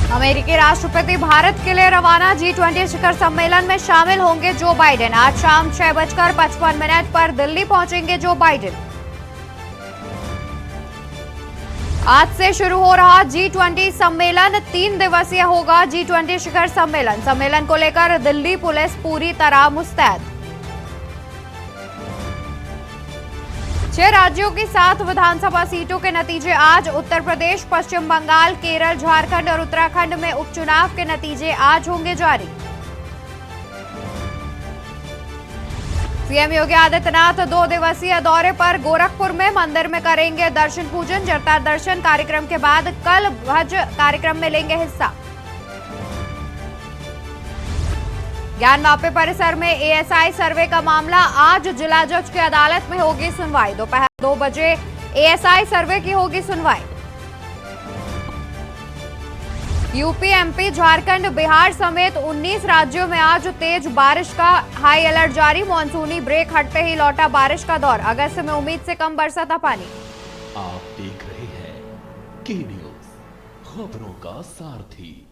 अमेरिकी राष्ट्रपति भारत के लिए रवाना। G20 शिखर सम्मेलन में शामिल होंगे जो बाइडेन। आज शाम 6:55 पर दिल्ली पहुंचेंगे जो बाइडेन। आज से शुरू हो रहा G20 सम्मेलन 3 दिवसीय होगा। G20 शिखर सम्मेलन को लेकर दिल्ली पुलिस पूरी तरह मुस्तैद। 6 राज्यों की 7 विधानसभा सीटों के नतीजे आज। उत्तर प्रदेश, पश्चिम बंगाल, केरल, झारखंड और उत्तराखंड में उपचुनाव के नतीजे आज होंगे जारी। सीएम योगी आदित्यनाथ 2 दिवसीय दौरे पर गोरखपुर में। मंदिर में करेंगे दर्शन पूजन। जरता दर्शन कार्यक्रम के बाद कल भज कार्यक्रम में लेंगे हिस्सा। ज्ञान वापी परिसर में एएसआई सर्वे का मामला। आज जिला जज की अदालत में होगी सुनवाई। दोपहर 2 बजे एएसआई सर्वे की होगी सुनवाई। यूपी, एमपी, झारखंड, बिहार समेत 19 राज्यों में आज तेज बारिश का हाई अलर्ट जारी। मानसूनी ब्रेक हटते ही लौटा बारिश का दौर। अगस्त में उम्मीद से कम बरसा था पानी। आप देख रहे हैं के न्यूज, खबरों का सारथी।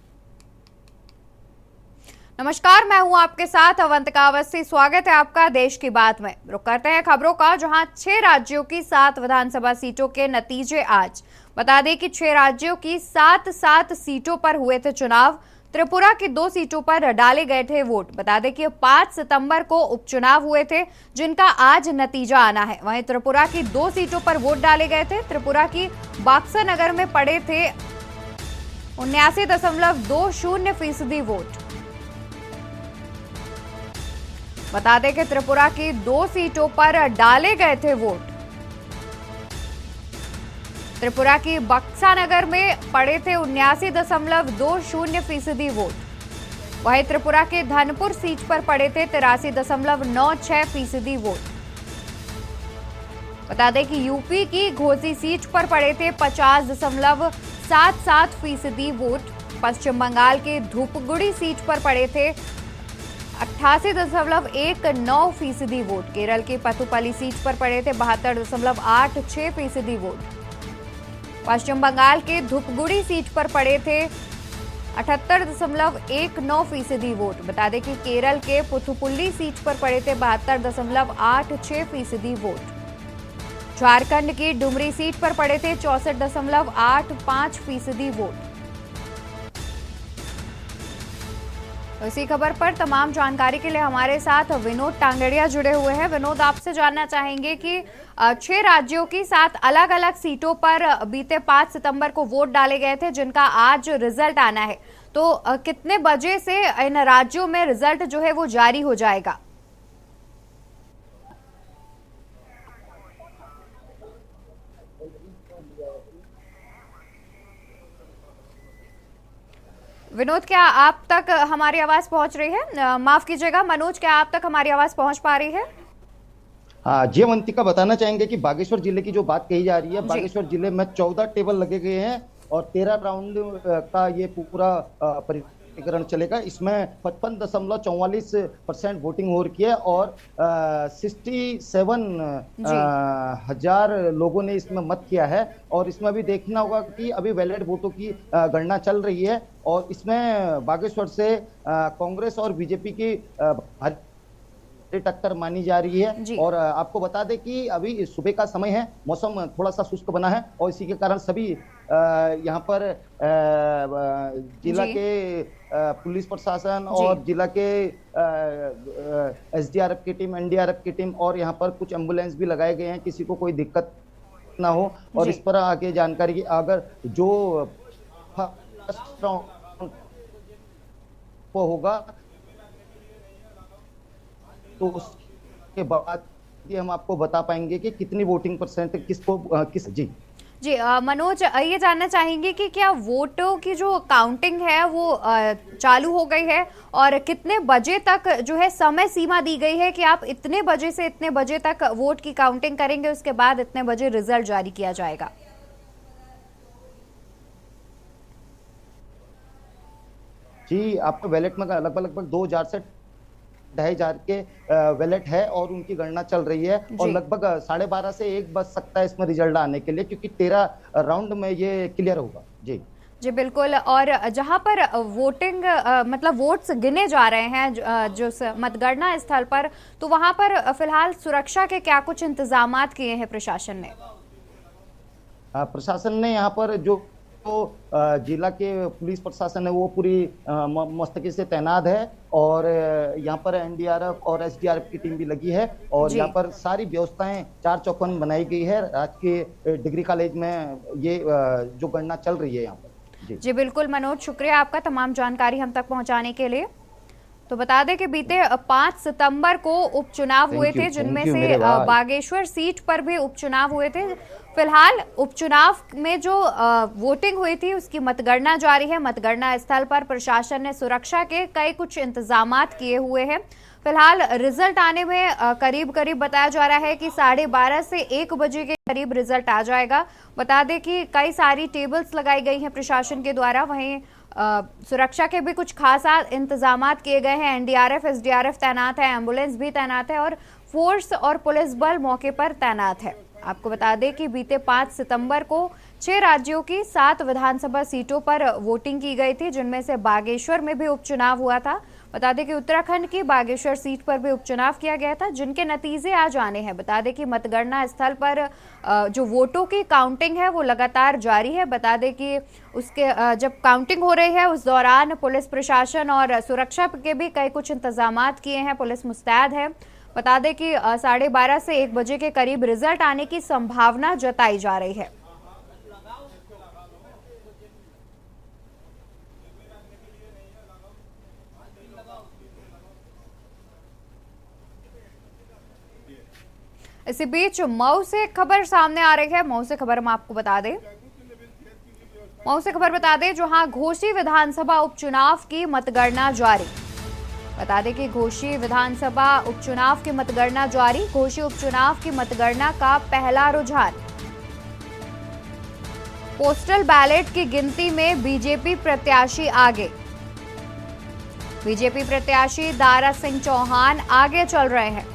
नमस्कार, मैं हूं आपके साथ अवंतिका अवस्थी। स्वागत है आपका देश की बात में। रुक करते हैं खबरों का, जहां 6 राज्यों की 7 विधानसभा सीटों के नतीजे आज। बता दें कि 6 राज्यों की 7 सीटों पर हुए थे चुनाव। त्रिपुरा की 2 सीटों पर डाले गए थे वोट। बता दें कि 5 सितंबर को उपचुनाव हुए थे, जिनका आज नतीजा आना है। वहीं त्रिपुरा की 2 सीटों पर वोट डाले गए थे। त्रिपुरा की बाक्सर नगर में पड़े थे 79.20% वोट। बता दें कि त्रिपुरा की 2 सीटों पर डाले गए थे वोट। त्रिपुरा की बक्सा नगर में पड़े थे 79.20% वोट। वहीं त्रिपुरा के धनपुर सीट पर पड़े थे 83.96% वोट। बता दें कि यूपी की घोसी सीट पर पड़े थे 50.77% वोट। पश्चिम बंगाल के धूपगुड़ी सीट पर पड़े थे 88.19% वोट। केरल की पथुपल्ली सीट पर पड़े थे 72.86% वोट। पश्चिम बंगाल के धूपगुड़ी सीट पर पड़े थे 78.19% वोट। बता दें कि केरल के पुथुपुल्ली सीट पर पड़े थे 72.86% वोट। झारखंड की डुमरी सीट पर पड़े थे 64.85% वोट। तो इसी खबर पर तमाम जानकारी के लिए हमारे साथ विनोद टांगड़िया जुड़े हुए हैं। विनोद, आपसे जानना चाहेंगे कि 6 राज्यों की 7 अलग अलग सीटों पर बीते 5 सितंबर को वोट डाले गए थे, जिनका आज रिजल्ट आना है। तो कितने बजे से इन राज्यों में रिजल्ट जो है वो जारी हो जाएगा? विनोद, क्या आप तक हमारी आवाज पहुंच रही है? माफ कीजिएगा मनोज, क्या आप तक हमारी आवाज पहुंच पा रही है? हाँ जी अवंतिका, बताना चाहेंगे कि बागेश्वर जिले की जो बात कही जा रही है, बागेश्वर जिले में 14 टेबल लगे गए हैं और 13 राउंड का ये पूरा परीक्षण चलेगा। इसमें 55.44% वोटिंग हो रही है और 67,000 लोगों ने इसमें मत किया है। और इसमें अभी देखना होगा कि अभी वैलिड वोटों की गणना चल रही है और इसमें बागेश्वर से कांग्रेस और बीजेपी की टक्कर मानी जा रही है। और आपको बता दें कि अभी सुबह का समय है, मौसम थोड़ा सा शुष्क बना है और इसी के कारण सभी यहाँ पर जिला के पुलिस प्रशासन और जिला के एसडीआरएफ की टीम, एनडीआरएफ की टीम और यहाँ पर कुछ एम्बुलेंस भी लगाए गए हैं, किसी को कोई दिक्कत ना हो। और इस पर आगे जानकारी की, अगर जो फर्स्ट राउंड होगा तो उसके बाद ये हम आपको बता पाएंगे कि कितनी वोटिंग परसेंट किसको किस। जी मनोज, ये जानना चाहेंगे कि क्या वोटों की जो काउंटिंग है वो चालू हो गई है और कितने बजे तक जो है समय सीमा दी गई है कि आप इतने बजे से इतने बजे तक वोट की काउंटिंग करेंगे, उसके बाद इतने बजे रिजल्ट जारी किया जाएगा? जी, आपको बैलेट में लगभग 2,000 से 2,500 के वैलेट है और उनकी गणना चल रही है और लगभग 12:30 से 1 बज सकता है इसमें रिजल्ट आने के लिए, क्योंकि 13 राउंड में ये क्लियर होगा। जी जी बिल्कुल। और जहां पर वोटिंग मतलब वोट्स गिने जा रहे हैं जो मतगणना स्थल पर, तो वहां पर फिलहाल सुरक्षा के क्या कुछ इंतजामात किए हैं प्रशासन ने? प्रशासन ने यहाँ पर जो जिला के पुलिस प्रशासन है वो पूरी मस्तकी से तैनात है, और यहाँ पर एनडीआरएफ और एसडीआरएफ की टीम भी लगी है, और यहाँ पर सारी व्यवस्थाएं चार चौखन बनाई गई है। राजकीय डिग्री कॉलेज में ये जो गणना चल रही है यहाँ पर। जी बिल्कुल मनोज, शुक्रिया आपका तमाम जानकारी हम तक पहुंचाने के लिए। तो बता दें कि बीते 5 सितंबर को उपचुनाव हुए थे, जिनमें से बागेश्वर सीट पर भी उपचुनाव हुए थे। फिलहाल उपचुनाव में जो वोटिंग हुई थी उसकी मतगणना जारी है। मतगणना स्थल पर प्रशासन ने सुरक्षा के कई कुछ इंतजामात किए हुए हैं। फिलहाल रिजल्ट आने में करीब करीब बताया जा रहा है कि 12:30 से 1 बजे के करीब रिजल्ट आ जाएगा। बता दें कि कई सारी टेबल्स लगाई गई हैं प्रशासन के द्वारा, वहीं सुरक्षा के भी कुछ खास इंतजामात किए गए हैं। एनडीआरएफ एसडीआरएफ तैनात है, एम्बुलेंस भी तैनात है और फोर्स और पुलिस बल मौके पर तैनात है। आपको बता दें कि बीते 5 सितंबर को 6 राज्यों की 7 विधानसभा सीटों पर वोटिंग की गई थी, जिनमें से बागेश्वर में भी उपचुनाव हुआ था। बता दें कि उत्तराखंड की बागेश्वर सीट पर भी उपचुनाव किया गया था, जिनके नतीजे आज आने हैं। बता दें कि मतगणना स्थल पर जो वोटों की काउंटिंग है वो लगातार जारी है। बता दें कि उसके जब काउंटिंग हो रही है उस दौरान पुलिस प्रशासन और सुरक्षा के भी कई कुछ इंतजामात किए हैं, पुलिस मुस्तैद है। बता दें कि 12:30 से 1 बजे के करीब रिजल्ट आने की संभावना जताई जा रही है। इसी बीच मऊ से खबर सामने आ रही है। मऊ से खबर हम आपको बता दें, मऊ से खबर बता दें जहां घोसी विधानसभा उपचुनाव की मतगणना जारी। बता दें कि घोसी विधानसभा उपचुनाव की मतगणना जारी। घोसी उपचुनाव की मतगणना का पहला रुझान। पोस्टल बैलेट की गिनती में बीजेपी प्रत्याशी आगे। बीजेपी प्रत्याशी दारा सिंह चौहान आगे चल रहे हैं।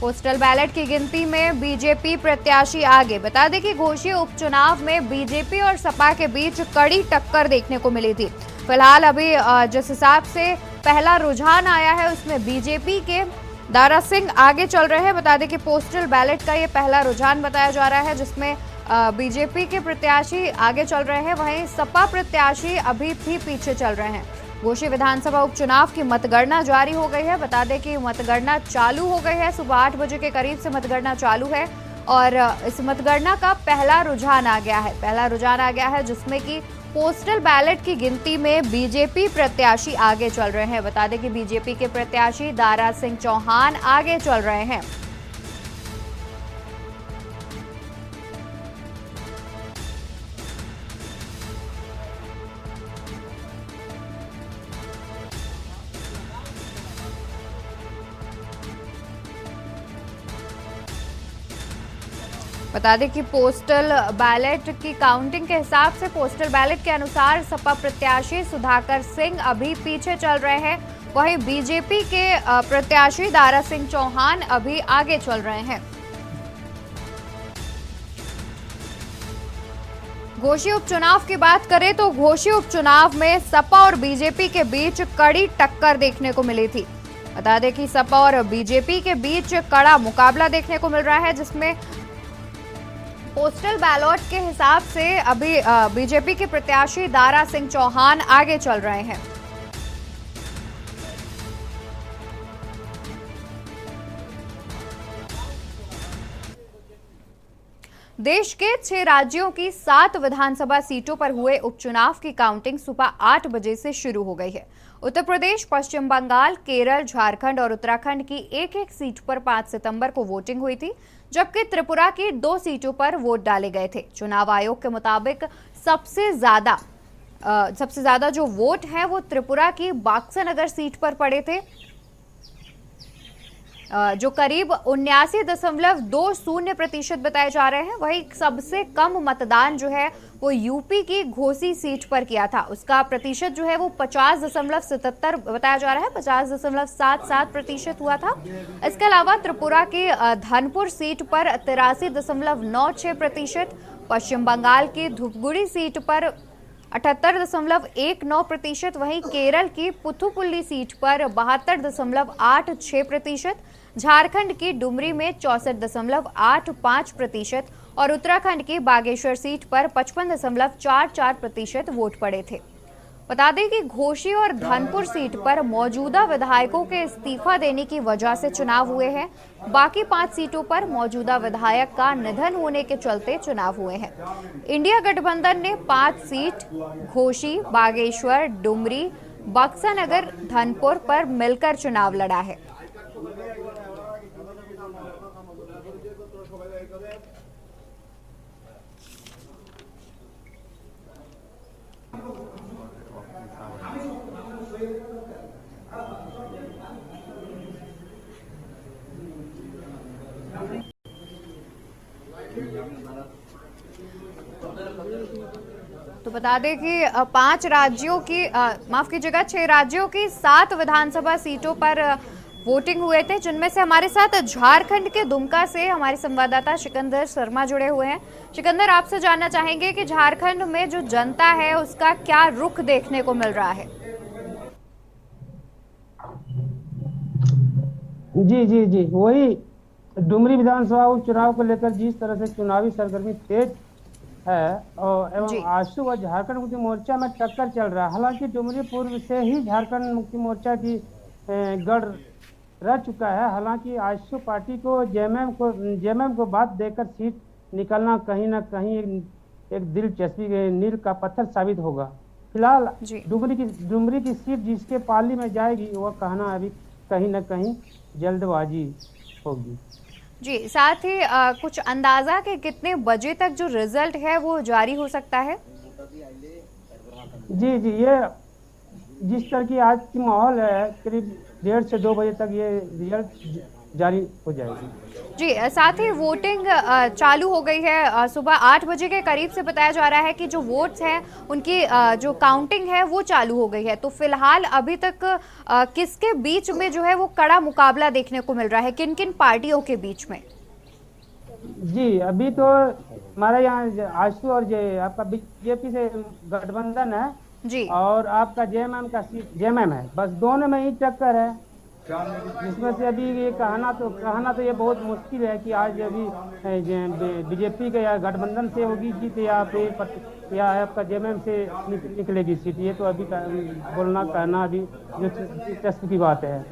पोस्टल बैलेट की गिनती में बीजेपी प्रत्याशी आगे। बता दें कि घोसी उपचुनाव में बीजेपी और सपा के बीच कड़ी टक्कर देखने को मिली थी। फिलहाल अभी जिस हिसाब से पहला रुझान आया है उसमें बीजेपी के दारा सिंह आगे चल रहे हैं। बता दें कि पोस्टल बैलेट का ये पहला रुझान बताया जा रहा है, जिसमें बीजेपी के प्रत्याशी आगे चल रहे हैं, वहीं सपा प्रत्याशी अभी भी पीछे चल रहे हैं। घोसी विधानसभा उपचुनाव की मतगणना जारी हो गई है। बता दें कि मतगणना चालू हो गई है, सुबह 8 बजे के करीब से मतगणना चालू है और इस मतगणना का पहला रुझान आ गया है। पहला रुझान आ गया है जिसमें कि पोस्टल बैलेट की गिनती में बीजेपी प्रत्याशी आगे चल रहे हैं। बता दें कि बीजेपी के प्रत्याशी दारा सिंह चौहान आगे चल रहे हैं। बता दें कि पोस्टल बैलेट की काउंटिंग के हिसाब से पोस्टल बैलेट के अनुसार सपा प्रत्याशी सुधाकर सिंह अभी पीछे चल रहे हैं, वहीं बीजेपी के प्रत्याशी दारा सिंह चौहान अभी आगे चल रहे हैं। घोसी उपचुनाव की बात करें तो घोसी उपचुनाव में सपा और बीजेपी के बीच कड़ी टक्कर देखने को मिली थी। बता दें कि सपा और बीजेपी के बीच कड़ा मुकाबला देखने को मिल रहा है, जिसमें पोस्टल बैलेट के हिसाब से अभी बीजेपी के प्रत्याशी दारा सिंह चौहान आगे चल रहे हैं। देश के 6 राज्यों की 7 विधानसभा सीटों पर हुए उपचुनाव की काउंटिंग सुबह 8 बजे से शुरू हो गई है। उत्तर प्रदेश, पश्चिम बंगाल, केरल, झारखंड और उत्तराखंड की एक-एक सीट पर 5 सितंबर को वोटिंग हुई थी, जबकि त्रिपुरा की 2 सीटों पर वोट डाले गए थे। चुनाव आयोग के मुताबिक सबसे ज्यादा जो वोट हैं वो त्रिपुरा की बाक्सानगर सीट पर पड़े थे, जो करीब 79.20% बताए जा रहे हैं। वहीं सबसे कम मतदान जो है वो यूपी की घोसी सीट पर किया था, उसका प्रतिशत जो है वो 50.77 बताया जा रहा है, 50.77% हुआ था। इसके अलावा त्रिपुरा की धनपुर सीट पर 83.96%, पश्चिम बंगाल की धूपगुड़ी सीट पर 78.19%, वहीं केरल की पुथुपुल्ली सीट पर 72.86%, झारखंड की डुमरी में 64.85% और उत्तराखंड की बागेश्वर सीट पर 55.44% वोट पड़े थे। बता दें कि घोसी और धनपुर सीट पर मौजूदा विधायकों के इस्तीफा देने की वजह से चुनाव हुए हैं। बाकी 5 सीटों पर मौजूदा विधायक का निधन होने के चलते चुनाव हुए हैं। इंडिया गठबंधन ने 5 सीट घोसी, बागेश्वर, डुमरी, बक्सानगर, धनपुर पर मिलकर चुनाव लड़ा है। तो बता दें कि 5 राज्यों की माफ कीजिएगा 6 राज्यों की 7 विधानसभा सीटों पर वोटिंग हुए थे, जिनमें से हमारे साथ झारखंड के दुमका से हमारे संवाददाता सिकंदर शर्मा जुड़े हुए हैं। सिकंदर, आपसे जानना चाहेंगे कि झारखंड में जो जनता है उसका क्या रुख देखने को मिल रहा है? जी वही डुमरी विधानसभा उपचुनाव को लेकर जिस तरह से चुनावी सरगर्मी तेज है और एवं आजसू व झारखंड मुक्ति मोर्चा में टक्कर चल रहा है। हालांकि डुमरी पूर्व से ही झारखंड मुक्ति मोर्चा की गढ़ रह चुका है। हालांकि आजसू पार्टी को जेएमएम को बात देकर सीट निकलना कहीं ना कहीं एक दिलचस्पी नील का पत्थर साबित होगा। फिलहाल डुमरी की सीट जिसके पाली में जाएगी वह कहना अभी कहीं ना कहीं जल्दबाजी होगी। जी, साथ ही कुछ अंदाजा कि कितने बजे तक जो रिजल्ट है वो जारी हो सकता है? जी ये जिस तरह की आज की माहौल है, करीब 1:30 से 2 बजे तक ये रिजल्ट जारी हो जाएगी। जी, साथ ही वोटिंग चालू हो गई है। सुबह 8 बजे के करीब से बताया जा रहा है कि जो वोट्स हैं उनकी जो काउंटिंग है वो चालू हो गई है। तो फिलहाल अभी तक किसके बीच में जो है वो कड़ा मुकाबला देखने को मिल रहा है, किन किन पार्टियों के बीच में? जी अभी तो हमारे यहाँ आजसू और आपका बीजेपी से गठबंधन है जी, और आपका जेएमएम है, बस दोनों में ही टक्कर है। जिसमें से अभी ये कहना तो ये बहुत मुश्किल है कि आज अभी बीजेपी के या गठबंधन से होगी जीत या आपका जेएमएम से निकलेगी सीट। ये तो अभी कहना अभी दिलचस्प की बात है।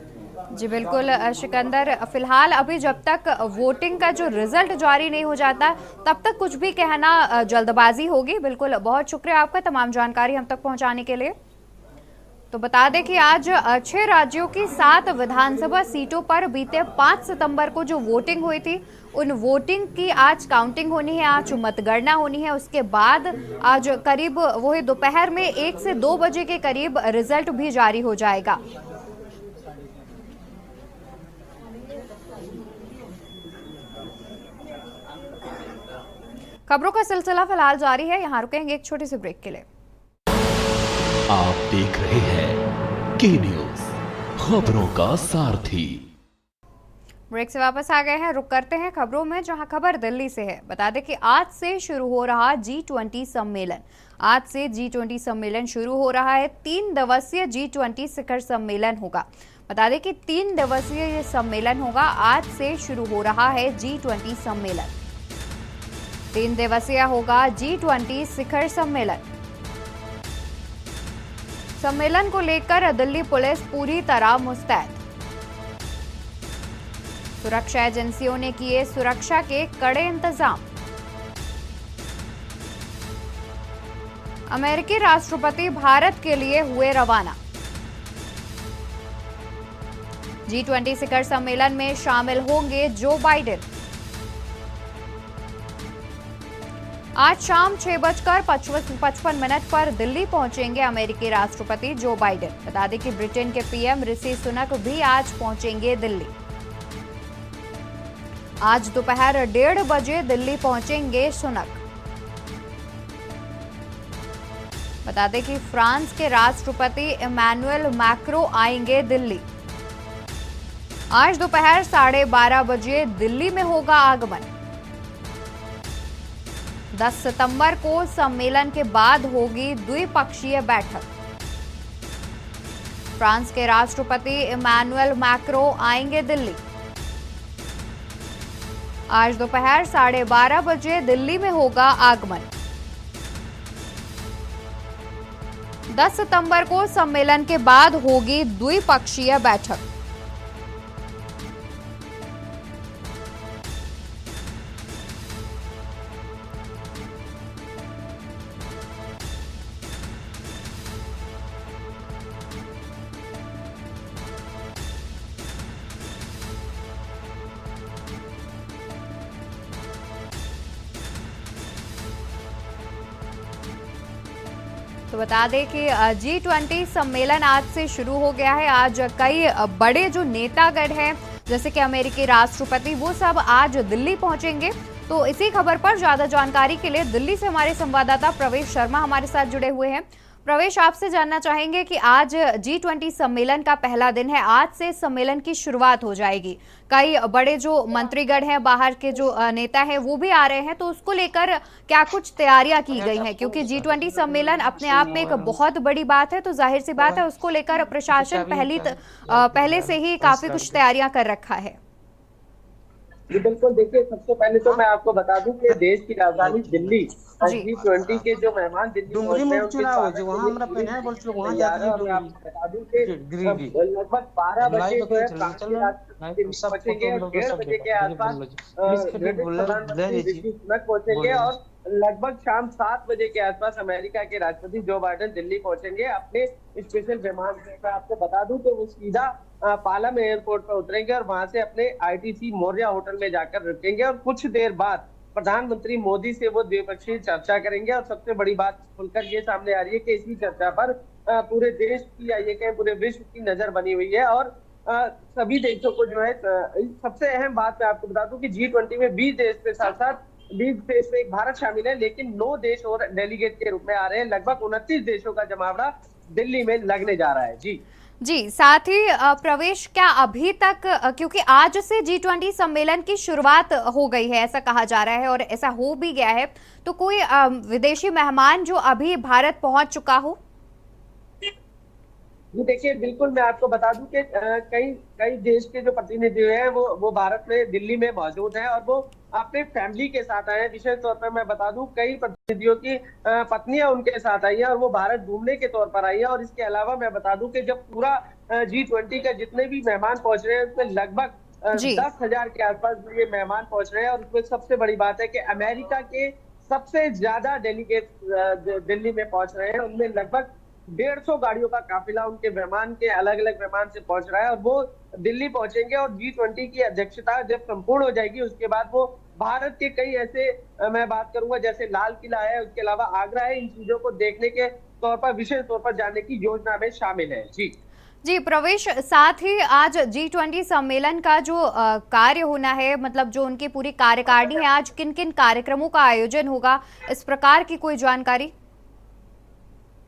जी बिल्कुल सिकंदर, फिलहाल अभी जब तक वोटिंग का जो रिजल्ट जारी नहीं हो जाता तब तक कुछ भी कहना जल्दबाजी होगी। बिल्कुल, बहुत शुक्रिया आपका तमाम जानकारी हम तक पहुंचाने के लिए। तो बता दें कि आज 6 राज्यों की 7 विधानसभा सीटों पर बीते 5 सितंबर को जो वोटिंग हुई थी उन वोटिंग की आज काउंटिंग होनी है, आज मतगणना होनी है। उसके बाद आज करीब वही दोपहर में 1 से 2 बजे के करीब रिजल्ट भी जारी हो जाएगा। खबरों का सिलसिला फिलहाल जारी है, यहाँ रुकेंगे एक छोटे से ब्रेक के लिए। आप देख रहे हैं के न्यूज, खबरों का सारथी। ब्रेक से वापस आ गए हैं, रुक करते हैं खबरों में, जहां खबर दिल्ली से है। बता दें कि आज से शुरू हो रहा G20 सम्मेलन। आज से G20 सम्मेलन शुरू हो रहा है। 3 दिवसीय G20 शिखर सम्मेलन होगा। बता दें कि 3 दिवसीय ये सम्मेलन होगा। आज से शुरू हो रहा है G20 सम्मेलन। 3 दिवसीय होगा G20 शिखर सम्मेलन। सम्मेलन को लेकर दिल्ली पुलिस पूरी तरह मुस्तैद। सुरक्षा एजेंसियों ने किए सुरक्षा के कड़े इंतजाम। अमेरिकी राष्ट्रपति भारत के लिए हुए रवाना। G20 शिखर सम्मेलन में शामिल होंगे जो बाइडेन। आज शाम 6:55 पर दिल्ली पहुंचेंगे अमेरिकी राष्ट्रपति जो बाइडेन। बता दें कि ब्रिटेन के पीएम ऋषि सुनक भी आज पहुंचेंगे दिल्ली। आज दोपहर 1:30 बजे दिल्ली पहुंचेंगे सुनक। बता दें कि फ्रांस के राष्ट्रपति इमैनुअल मैक्रो आएंगे दिल्ली। आज दोपहर 12:30 बजे दिल्ली में होगा आगमन। 10 सितंबर को सम्मेलन के बाद होगी द्विपक्षीय बैठक। फ्रांस के राष्ट्रपति इमैनुअल मैक्रो आएंगे दिल्ली। आज दोपहर 12:30 बजे दिल्ली में होगा आगमन। 10 सितंबर को सम्मेलन के बाद होगी द्विपक्षीय बैठक। तो बता दें कि G20 सम्मेलन आज से शुरू हो गया है। आज कई बड़े जो नेतागण हैं जैसे कि अमेरिकी राष्ट्रपति वो सब आज दिल्ली पहुंचेंगे। तो इसी खबर पर ज्यादा जानकारी के लिए दिल्ली से हमारे संवाददाता प्रवेश शर्मा हमारे साथ जुड़े हुए हैं। प्रवेश, आपसे जानना चाहेंगे कि आज G20 सम्मेलन का पहला दिन है, आज से सम्मेलन की शुरुआत हो जाएगी। कई बड़े जो मंत्रीगण हैं, बाहर के जो नेता हैं वो भी आ रहे हैं, तो उसको लेकर क्या कुछ तैयारियां की गई हैं? क्योंकि G20 सम्मेलन अपने आप में एक बहुत बड़ी बात है, तो जाहिर सी बात है उसको लेकर प्रशासन पहले से ही काफी कुछ तैयारियां कर रखा है। जी बिल्कुल, देखिए सबसे पहले तो मैं आपको बता दूं कि देश की राजधानी दिल्ली G20 के जो मेहमान दिल्ली पहुंचे हैं उनके स्वागत के लिए बता दूं कि लगभग 12 बजे जो है पहुंचेंगे और 1:30 बजे के आसपास पहुंचेंगे और लगभग शाम 7 बजे के आसपास अमेरिका के राष्ट्रपति जो बाइडेन दिल्ली पहुंचेंगे अपने स्पेशल विमान से। मैं आपको बता दूं तो वो सीधा पालम एयरपोर्ट पर उतरेंगे और वहां से अपने ITC मौर्या होटल में जाकर रुकेंगे और कुछ देर बाद प्रधानमंत्री मोदी से वो द्विपक्षीय चर्चा करेंगे। और सबसे बड़ी बात खुलकर ये सामने आ रही है कि इसी चर्चा पर पूरे देश की या ये कहें पूरे विश्व की नजर बनी हुई है और सभी देशों को जो है सबसे अहम बात मैं आपको बता दूं कि G20 में 20 देश के साथ साथ 20 देश में एक भारत शामिल है, लेकिन 9 देश और डेलीगेट के रूप में आ रहे हैं। लगभग 29 देशों का जमावड़ा दिल्ली में लगने जा रहा है। जी, साथ ही प्रवेश, क्या अभी तक, क्योंकि आज से G20 सम्मेलन की शुरुआत हो गई है ऐसा कहा जा रहा है और ऐसा हो भी गया है, तो कोई विदेशी मेहमान जो अभी भारत पहुंच चुका हो? जी देखिए, बिल्कुल मैं आपको बता दूं कि कई देश के जो प्रतिनिधि हैं वो भारत में दिल्ली में मौजूद हैं और वो अपने फैमिली के साथ आए हैं। विशेष तौर पर मैं बता दूं कई प्रतिनिधियों की पत्नियां उनके साथ आई हैं और वो भारत घूमने के तौर पर आई है। और इसके अलावा मैं बता दूं कि जब पूरा G20 का जितने भी मेहमान पहुंच रहे हैं उसमें लगभग 10,000 के आसपास ये मेहमान पहुंच रहे हैं। और उसमें सबसे बड़ी बात है कि अमेरिका के सबसे ज्यादा डेलीगेट दिल्ली में पहुंच रहे हैं। उनमें लगभग 150 गाड़ियों का काफिला उनके मेहमान के अलग अलग मेहमान से पहुंच रहा है और वो दिल्ली पहुंचेंगे और G20 की अध्यक्षता जब संपूर्ण हो जाएगी उसके बाद वो भारत के कई ऐसे मैं बात करूंगा जैसे लाल किला है, उसके अलावा आगरा है, इन चीजों को देखने के तौर पर विशेष तौर पर जाने की योजना में शामिल है। जी प्रवेश, साथ ही आज G20 सम्मेलन का जो कार्य होना है, मतलब जो उनकी पूरी कार्यकारिणी है, आज किन किन कार्यक्रमों का आयोजन होगा, इस प्रकार की कोई जानकारी?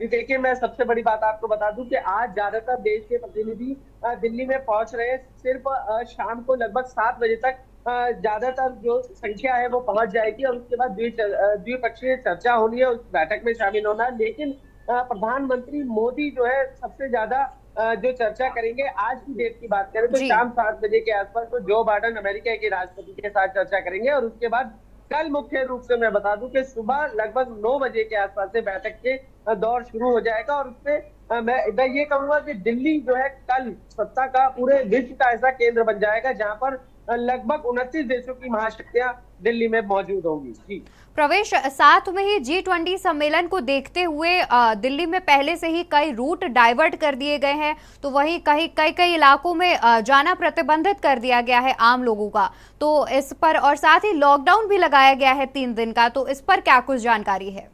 देखिए, मैं सबसे बड़ी बात आपको बता दूं कि आज ज्यादातर देश के प्रतिनिधि दिल्ली में पहुंच रहे हैं। सिर्फ शाम को लगभग 7 बजे तक ज्यादातर जो संख्या है वो पहुंच जाएगी और उसके बाद द्विपक्षीय चर्चा होनी है, उस बैठक में शामिल होना है। लेकिन प्रधानमंत्री मोदी जो है सबसे ज्यादा जो चर्चा करेंगे, आज की डेट की बात करें तो शाम 7 बजे के आसपास तो जो बाइडेन अमेरिका के राष्ट्रपति के साथ चर्चा करेंगे और उसके बाद कल मुख्य रूप से मैं बता दूं कि सुबह लगभग 9 बजे के आसपास से बैठक के दौर शुरू हो जाएगा। और उसमें मैं ये कहूंगा कि दिल्ली जो है कल सत्ता का पूरे विश्व का ऐसा केंद्र बन जाएगा जहां पर लगभग 29 देशों की महाशक्तियां दिल्ली में मौजूद होंगी। प्रवेश, साथ में ही G20 सम्मेलन को देखते हुए दिल्ली में पहले से ही कई रूट डाइवर्ट कर दिए गए हैं, तो वहीं कई इलाकों में जाना प्रतिबंधित कर दिया गया है आम लोगों का, तो इस पर, और साथ ही लॉकडाउन भी लगाया गया है 3 दिन का, तो इस पर क्या कुछ जानकारी है?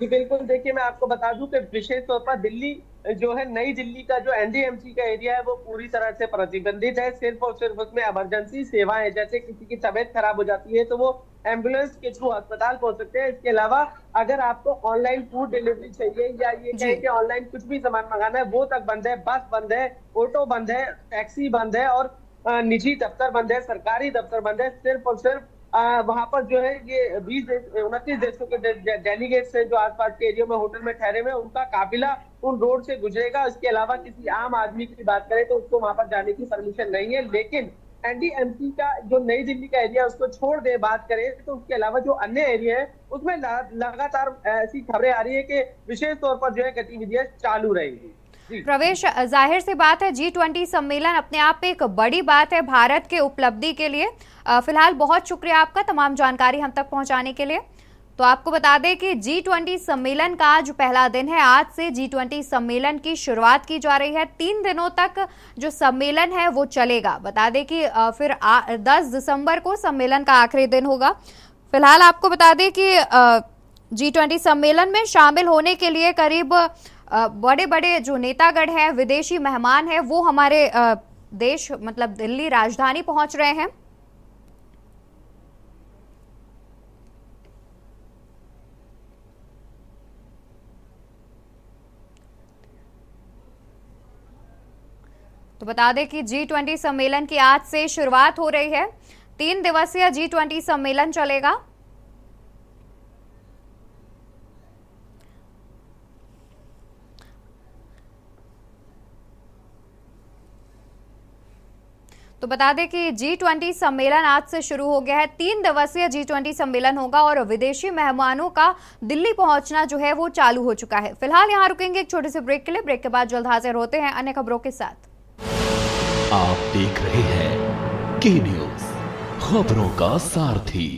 जी बिल्कुल, देखिए मैं आपको बता दूं कि विशेष तौर पर दिल्ली जो है, नई दिल्ली का जो NDMC का एरिया है वो पूरी तरह से प्रतिबंधित है। सिर्फ और सिर्फ उसमें इमरजेंसी सेवाएं, जैसे किसी की तबीयत खराब हो जाती है तो वो एम्बुलेंस के थ्रू अस्पताल पहुंच सकते हैं। इसके अलावा अगर आपको ऑनलाइन फूड डिलीवरी चाहिए या ये कहें कि ऑनलाइन कुछ भी सामान मंगाना है वो तक बंद है। बस बंद है, ऑटो बंद है, टैक्सी बंद है और निजी दफ्तर बंद है, सरकारी दफ्तर बंद है। सिर्फ और सिर्फ वहां पर जो है ये 29 देशों के डेलीगेट्स हैं जो आसपास के एरिया में होटल में ठहरे हुए हैं, उनका काफिला उन रोड से गुजरेगा। इसके अलावा किसी आम आदमी की बात करें तो उसको वहां पर जाने की परमिशन नहीं है। लेकिन एनडीएमसी का जो नई दिल्ली का एरिया उसको छोड़ दे बात करें तो उसके अलावा जो अन्य एरिया है उसमें लगातार ऐसी खबरें आ रही है कि विशेष तौर पर जो है गतिविधियां चालू रहेंगी। प्रवेश, जाहिर सी बात है G20 सम्मेलन अपने आप में एक बड़ी बात है भारत के उपलब्धि के लिए। फिलहाल बहुत शुक्रिया आपका तमाम जानकारी हम तक पहुंचाने के लिए। तो आपको बता दें कि G20 सम्मेलन का आज पहला दिन है। आज से G20 सम्मेलन की शुरुआत की जा रही है। 3 दिनों तक जो सम्मेलन है वो चलेगा। बता दें कि फिर 10 दिसंबर को सम्मेलन का आखिरी दिन होगा। फिलहाल आपको बता दें कि G20 सम्मेलन में शामिल होने के लिए करीब बड़े बड़े जो नेतागण हैं, विदेशी मेहमान हैं, वो हमारे देश मतलब दिल्ली राजधानी पहुंच रहे हैं। तो बता दें कि G20 सम्मेलन की आज से शुरुआत हो रही है। 3 दिवसीय G20 सम्मेलन चलेगा। तो बता दें कि G20 सम्मेलन आज से शुरू हो गया है। 3 दिवसीय G20 सम्मेलन होगा और विदेशी मेहमानों का दिल्ली पहुंचना जो है वो चालू हो चुका है। फिलहाल यहां रुकेंगे एक छोटे से ब्रेक के लिए। ब्रेक के बाद जल्द हाजिर होते हैं अन्य खबरों के साथ। आप देख रहे हैं के न्यूज, खबरों का सारथी।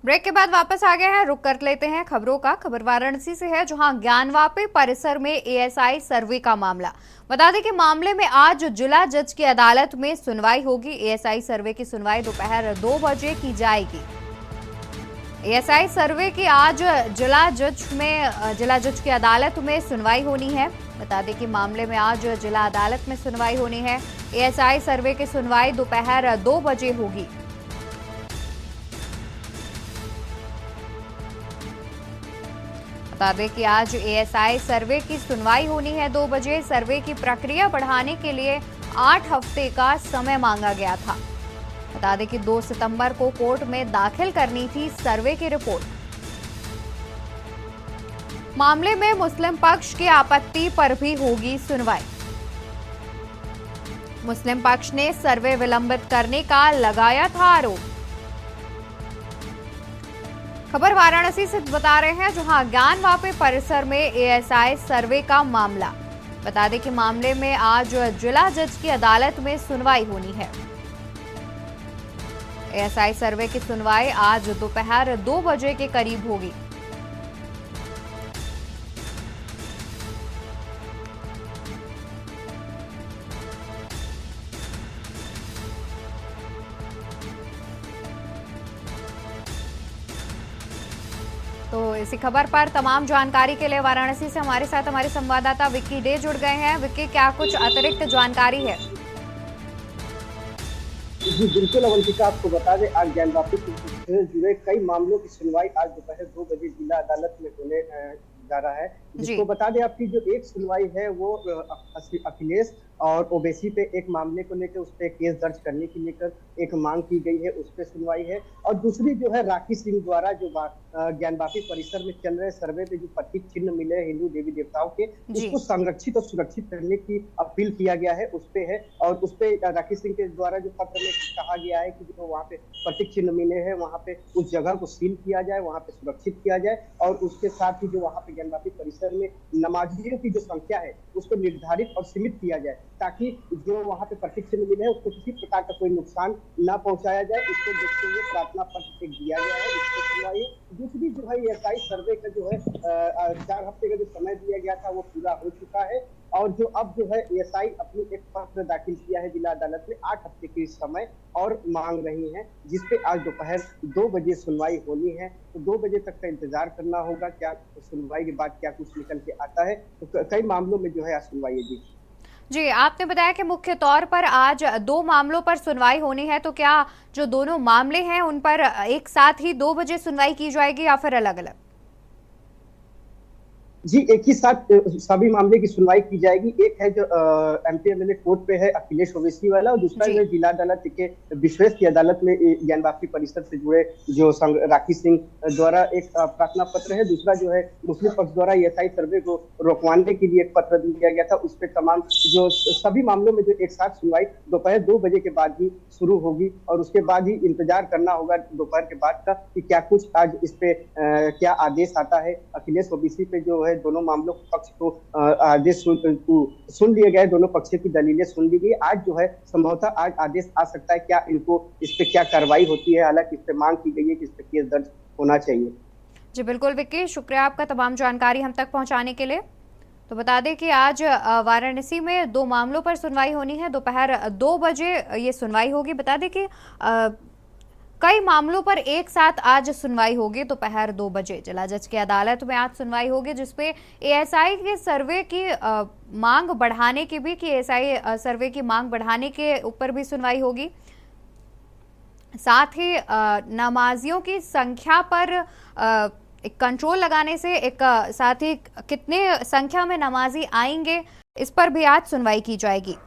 ब्रेक के बाद वापस आ गए हैं। रुक कर लेते हैं खबरों का। खबर वाराणसी से है, जहां ज्ञानवापी परिसर में एएसआई सर्वे का मामला। बता दें कि मामले में आज जिला जज की अदालत में सुनवाई होगी। एएसआई सर्वे की सुनवाई दोपहर 2 बजे की जाएगी। एएसआई सर्वे की आज जिला जज की अदालत में सुनवाई होनी है। बता दें कि मामले में आज जिला अदालत में सुनवाई होनी है। एएसआई सर्वे की सुनवाई दोपहर 2 बजे होगी। बता दें कि आज एएसआई सर्वे की सुनवाई होनी है 2 बजे। सर्वे की प्रक्रिया बढ़ाने के लिए 8 हफ्ते का समय मांगा गया था। बता दें कि 2 सितंबर को कोर्ट में दाखिल करनी थी सर्वे की रिपोर्ट। मामले में मुस्लिम पक्ष की आपत्ति पर भी होगी सुनवाई। मुस्लिम पक्ष ने सर्वे विलंबित करने का लगाया था आरोप। खबर वाराणसी से बता रहे हैं, जहां ज्ञानवापी परिसर में एएसआई सर्वे का मामला। बता दें कि मामले में आज जिला जज की अदालत में सुनवाई होनी है। एएसआई सर्वे की सुनवाई आज दोपहर 2 बजे के करीब होगी। तो इसी खबर पर तमाम जानकारी के लिए वाराणसी से हमारे साथ हमारे संवाददाता विक्की डे जुड़ गए हैं। विक्की, क्या कुछ अतिरिक्त जानकारी है? जी बिल्कुल अवंतिका, आपको बता दें आज ज्ञानवापी से जुड़े कई मामलों की सुनवाई आज दोपहर 2 बजे जिला अदालत में होने जा रहा है। जिसको बता दें आपकी जो एक सुनवाई है वो अखिलेश और ओवैसी पे एक मामले को लेकर उस पर केस दर्ज करने की लेकर एक मांग की गई है, उस पर सुनवाई है। और दूसरी जो है राखी सिंह द्वारा जो ज्ञानवापी परिसर में चल रहे सर्वे पे जो प्रतीक चिन्ह मिले हैं हिंदू देवी देवताओं के, उसको संरक्षित और सुरक्षित करने की अपील किया गया है, उस पे है। और उस पे राखी सिंह के द्वारा जो पत्र में कहा गया है कि जो वहाँ पे प्रतीक चिन्ह मिले हैं वहाँ पे उस जगह को सील किया जाए, वहाँ पे सुरक्षित किया जाए। और उसके साथ ही जो वहाँ पे ज्ञानवापी परिसर में नमाजियों की जो संख्या है उसको निर्धारित और सीमित किया जाए, ताकि जो वहाँ पे प्रतीक चिन्ह मिले हैं उसको किसी प्रकार का कोई नुकसान न पहुंचाया जाए। इसको देखते हुए प्रार्थना पत्र दिया गया है, इसको सुनवाई। दूसरी जो है एएसआई सर्वे का जो है 4 हफ्ते का जो समय दिया गया था वो पूरा हो चुका है। और जो अब जो है एएसआई अपनी एक पत्र दाखिल किया है जिला अदालत में 8 हफ्ते के समय और मांग रही हैं, जिसपे आज दोपहर 2 बजे सुनवाई होनी है। तो 2 बजे तक का इंतजार करना होगा, क्या सुनवाई के बाद क्या कुछ निकल के आता है। तो कई मामलों में जो है आज सुनवाई है। जी, आपने बताया कि मुख्य तौर पर आज 2 मामलों पर सुनवाई होनी है, तो क्या जो दोनों मामले हैं उन पर एक साथ ही 2 बजे सुनवाई की जाएगी या फिर अलग अलग? जी, एक ही साथ सभी मामले की सुनवाई की जाएगी। एक है जो एमपीएमएलए कोर्ट पे है अखिलेश ओवैसी वाला, और दूसरा जो जिला अदालत के विश्वेश की अदालत में ज्ञान वापसी परिषद से जुड़े जो राखी सिंह द्वारा एक प्रार्थना पत्र है। दूसरा जो है मुस्लिम पक्ष द्वारा ईएसआई सर्वे को रोकवाने के लिए एक पत्र दिया गया था। उस पर तमाम जो सभी मामलों में जो एक साथ सुनवाई दोपहर 2 बजे के बाद ही शुरू होगी, और उसके बाद ही इंतजार करना होगा दोपहर के बाद का कि क्या कुछ आज इस पे क्या आदेश आता है। अखिलेश ओवैसी पे जो है दोनों मामलों पक्ष को आदेश सुन लिए गए, दोनों पक्षों की दलीलें सुन ली गई। आज जो है संभवतः आज आदेश आ सकता है, क्या इनको इस पे क्या कार्रवाई होती है। हालांकि इस पे मांग की गई है कि इस पे केस दर्ज होना चाहिए। जी बिल्कुल विक्की, शुक्रिया आपका तमाम जानकारी हम तक पहुंचाने के लिए। तो बता दें कि आज वाराणसी में 2 मामलों पर सुनवाई होनी है। दोपहर 2 बजे ये सुनवाई होगी। बता दें कि कई मामलों पर एक साथ आज सुनवाई होगी। दोपहर 2 बजे जिला जज की अदालत में आज सुनवाई होगी, जिसपे एएसआई के सर्वे की मांग बढ़ाने की भी, कि एएसआई सर्वे की मांग बढ़ाने के ऊपर भी सुनवाई होगी। साथ ही नमाजियों की संख्या पर एक कंट्रोल लगाने से, एक साथ ही कितने संख्या में नमाजी आएंगे, इस पर भी आज सुनवाई की जाएगी।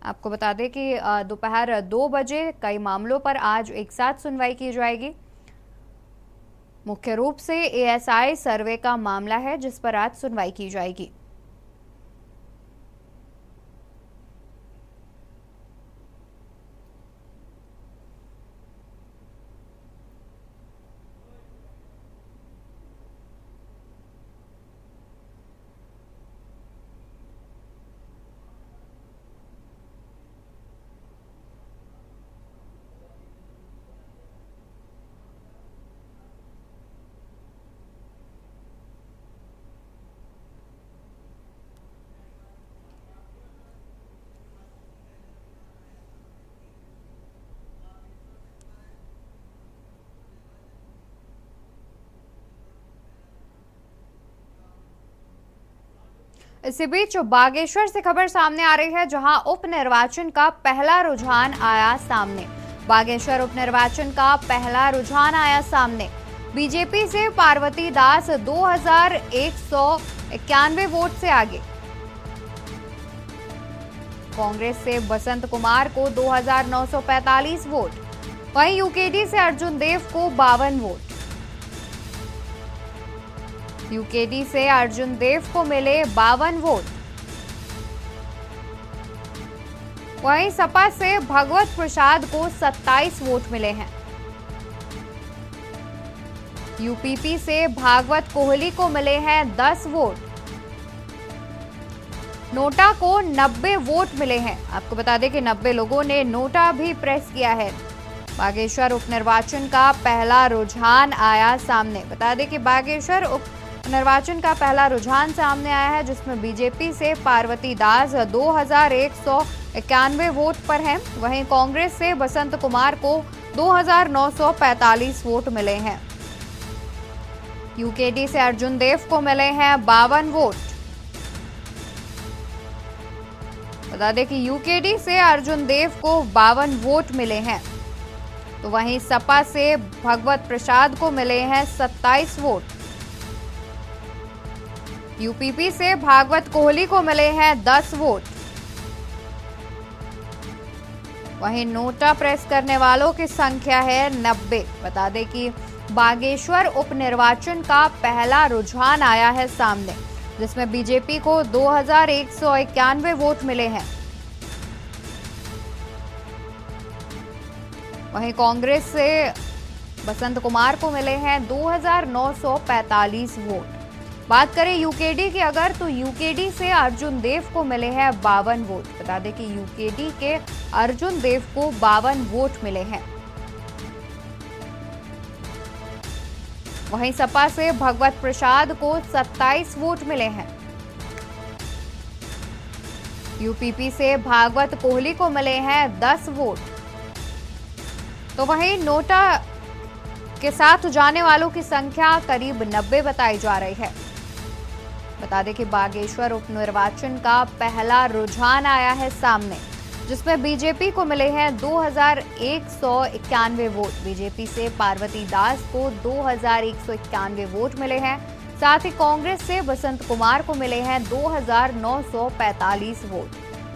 आपको बता दें कि दोपहर 2 बजे कई मामलों पर आज एक साथ सुनवाई की जाएगी। मुख्य रूप से एएसआई सर्वे का मामला है जिस पर आज सुनवाई की जाएगी। इसी बीच बागेश्वर से खबर सामने आ रही है, जहां उपनिर्वाचन का पहला रुझान आया सामने। बागेश्वर उपनिर्वाचन का पहला रुझान आया सामने। बीजेपी से पार्वती दास 2191 वोट से आगे। कांग्रेस से बसंत कुमार को 2945 वोट। वहीं यूकेडी से अर्जुन देव को 52 वोट। यूकेडी से अर्जुन देव को मिले 52 वोट। वहीं सपा से भगवत प्रसाद को 27 वोट मिले हैं। यूपीपी से भागवत कोहली को मिले हैं 10 वोट। नोटा को 90 वोट मिले हैं। आपको बता दें कि 90 लोगों ने नोटा भी प्रेस किया है। बागेश्वर उपनिर्वाचन का पहला रुझान आया सामने। बता दें कि बागेश्वर उपनिर्वाचन का पहला रुझान सामने आया है, जिसमें बीजेपी से पार्वती दास 2191 वोट पर हैं। वहीं कांग्रेस से बसंत कुमार को 2945 वोट मिले हैं। यूकेडी से अर्जुन देव को मिले हैं 52 वोट। बता दें कि यूकेडी से अर्जुन देव को 52 वोट मिले हैं। तो वहीं सपा से भगवत प्रसाद को मिले हैं 27 वोट। यूपीपी से भागवत कोहली को मिले हैं 10 वोट। वहीं नोटा प्रेस करने वालों की संख्या है 90। बता दें कि बागेश्वर उपनिर्वाचन का पहला रुझान आया है सामने, जिसमें बीजेपी को 2191 वोट मिले हैं। वहीं कांग्रेस से बसंत कुमार को मिले हैं 2945 वोट। बात करें यूकेडी की अगर, तो यूकेडी से अर्जुन देव को मिले हैं 52 वोट। बता दें कि यूकेडी के अर्जुन देव को 52 वोट मिले हैं। वहीं सपा से भगवत प्रसाद को 27 वोट मिले हैं। यूपीपी से भागवत कोहली को मिले हैं 10 वोट। तो वहीं नोटा के साथ जाने वालों की संख्या करीब 90 बताई जा रही है। बता दें कि बागेश्वर उपनिर्वाचन का पहला रुझान आया है सामने, जिसमें बीजेपी को मिले हैं 2191 वोट। बीजेपी से पार्वती दास को 2191 वोट मिले हैं। साथ ही कांग्रेस से बसंत कुमार को मिले हैं 2945 वोट।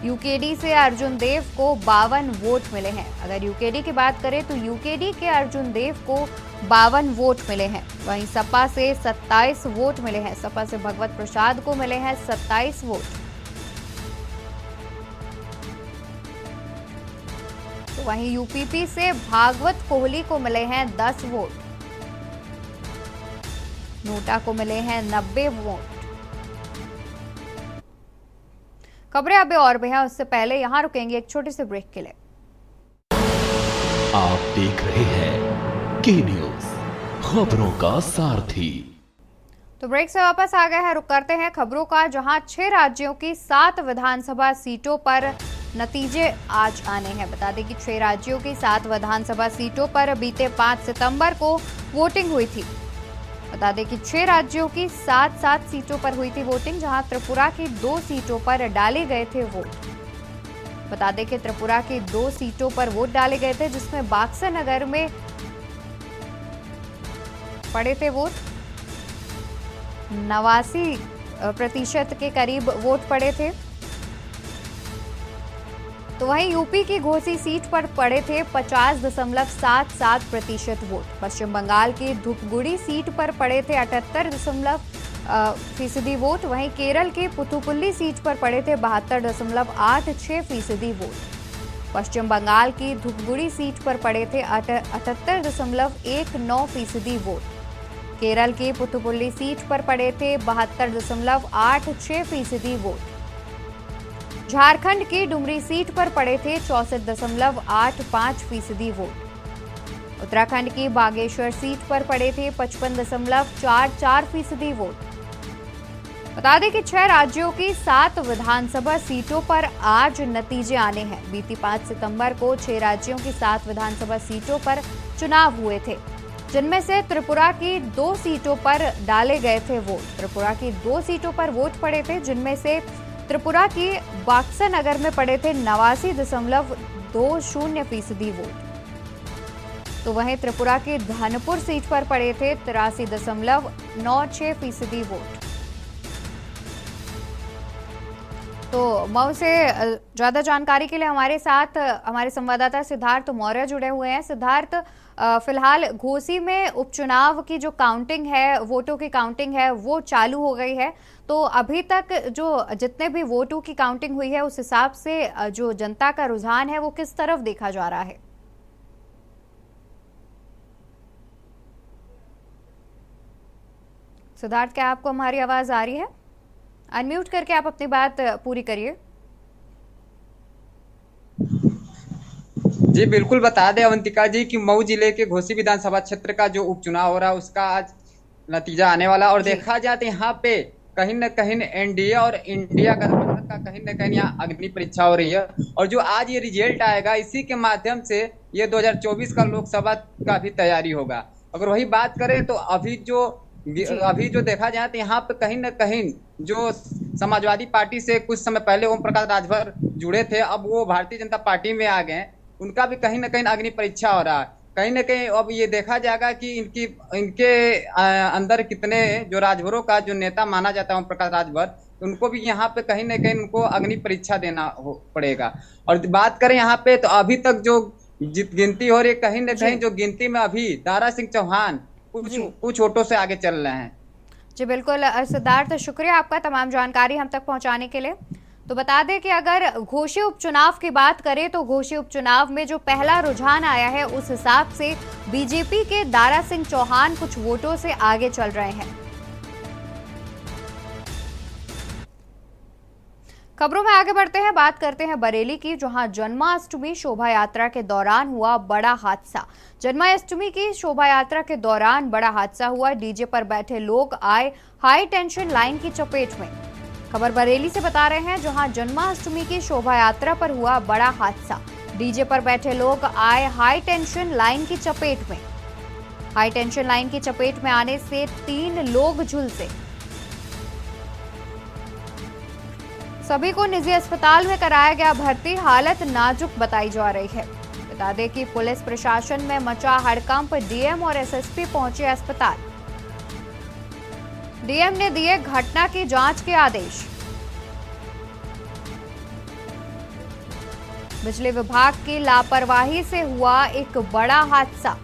यूकेडी से अर्जुन देव को 52 वोट मिले हैं। अगर यूकेडी की बात करें तो यूकेडी के अर्जुन देव को 52 वोट मिले हैं। वहीं सपा से 27 वोट मिले हैं। सपा से भगवत प्रसाद को मिले हैं 27 वोट। तो वहीं यूपीपी से भागवत कोहली को मिले हैं 10 वोट। नोटा को मिले हैं 90 वोट। खबरें अभी और भी हैं, उससे पहले यहां रुकेंगे एक छोटे से ब्रेक के लिए। आप देख रहे हैं के न्यूज, खबरों का सारथी। तो ब्रेक से वापस आ गए हैं। रुक करते हैं खबरों का, जहां 6 राज्यों की 7 विधानसभा सीटों पर नतीजे आज आने हैं। बता दें कि 6 राज्यों की 7 विधानसभा सीटों पर बीते 5 सितंबर को वोटिंग हुई थी। बता दें कि 6 राज्यों की 7 सीटों पर हुई थी वोटिंग, जहां त्रिपुरा की 2 सीटों पर डाले गए थे वोट। बता दें कि त्रिपुरा की 2 सीटों पर वोट डाले गए थे, जिसमें बाक्सर नगर में पड़े थे वोट। 89% के करीब वोट पड़े थे। तो वहीं यूपी की घोसी सीट पर पड़े थे 50.77% वोट। पश्चिम बंगाल की धूपगुड़ी सीट पर पड़े थे 78% वोट। वहीं केरल के पुथुपल्ली सीट पर पड़े थे 72.86% वोट। पश्चिम बंगाल की धूपगुड़ी सीट पर पड़े थे 78.19% वोट। केरल की पुथुपल्ली सीट पर पड़े थे 72.86% वोट। झारखंड की डुमरी सीट पर पड़े थे 64.85% वोट। उत्तराखंड की बागेश्वर सीट पर पड़े थे 55.44% वोट। बता दें कि 6 राज्यों की 7 विधानसभा सीटों पर आज नतीजे आने हैं। बीती 5 सितंबर को 6 राज्यों की 7 विधानसभा सीटों पर चुनाव हुए थे, जिनमें से त्रिपुरा की 2 सीटों पर डाले गए थे वोट। त्रिपुरा की 2 सीटों पर वोट पड़े थे, जिनमें से त्रिपुरा की बाक्सर नगर में पड़े थे 89.20% वोट। तो वहीं त्रिपुरा की धनपुर सीट पर पड़े थे 83.96% वोट। तो मऊ से ज्यादा जानकारी के लिए हमारे साथ हमारे संवाददाता सिद्धार्थ मौर्य जुड़े हुए हैं। सिद्धार्थ, फिलहाल घोसी में उपचुनाव की जो काउंटिंग है, वोटों की काउंटिंग है, वो चालू हो गई है। तो अभी तक जो जितने भी वोटों की काउंटिंग हुई है, उस हिसाब से जो जनता का रुझान है वो किस तरफ देखा जा रहा है? सिद्धार्थ, क्या आपको हमारी आवाज आ रही है? अनम्यूट करके आप अपनी बात पूरी करिए। जी बिल्कुल, बता दें अवंतिका जी कि मऊ जिले के घोसी विधानसभा क्षेत्र का जो उपचुनाव हो रहा है उसका आज नतीजा आने वाला। और देखा जाए तो यहाँ पे कहीं न कहीं एनडीए और इंडिया गठबंधन का कहीं न कहीं यहाँ अग्नि परीक्षा हो रही है। और जो आज ये रिजल्ट आएगा, इसी के माध्यम से ये 2024 का लोकसभा का भी तैयारी होगा। अगर वही बात करें तो अभी जो देखा जाए तो यहाँ पे कहीं न कहीं जो समाजवादी पार्टी से कुछ समय पहले ओम प्रकाश राजभर जुड़े थे, अब वो भारतीय जनता पार्टी में आ गए। उनका भी कहीं न कहीं अग्नि परीक्षा हो रहा है। कहीं न कहीं अब ये देखा जाएगा कि इनके अंदर कितने जो राजभरों का जो नेता माना जाता है ओम प्रकाश राजभर, उनको भी यहाँ पे कहीं न कहीं उनको अग्नि परीक्षा देना पड़ेगा। और बात करें यहाँ पे तो अभी तक जो गिनती हो रही है, कहीं न कहीं जो गिनती में अभी दारा सिंह चौहान कुछ वोटों से आगे चल रहे हैं। जी बिल्कुल सिद्धार्थ, शुक्रिया आपका तमाम जानकारी हम तक पहुंचाने के लिए। तो बता दें कि अगर घोसी उपचुनाव की बात करें तो घोसी उपचुनाव में जो पहला रुझान आया है, उस हिसाब से बीजेपी के दारा सिंह चौहान कुछ वोटों से आगे चल रहे हैं। खबरों में आगे बढ़ते हैं, बात करते हैं बरेली की, जहां जन्माष्टमी शोभा यात्रा के दौरान हुआ बड़ा हादसा। जन्माष्टमी की शोभा यात्रा के दौरान बड़ा हादसा हुआ। डीजे पर बैठे लोग आए हाई टेंशन लाइन की चपेट में। खबर बरेली से बता रहे हैं, जहां जन्माष्टमी की शोभा यात्रा पर हुआ बड़ा हादसा। डीजे पर बैठे लोग आए हाई टेंशन लाइन की चपेट में। हाई टेंशन लाइन की चपेट में आने से 3 लोग झुलसे। सभी को निजी अस्पताल में कराया गया भर्ती, हालत नाजुक बताई जा रही है। बता दें कि पुलिस प्रशासन में मचा हड़कंप, डीएम और एसएसपी पहुंचे अस्पताल। डीएम ने दिए घटना की जांच के आदेश। बिजली विभाग की लापरवाही से हुआ एक बड़ा हादसा।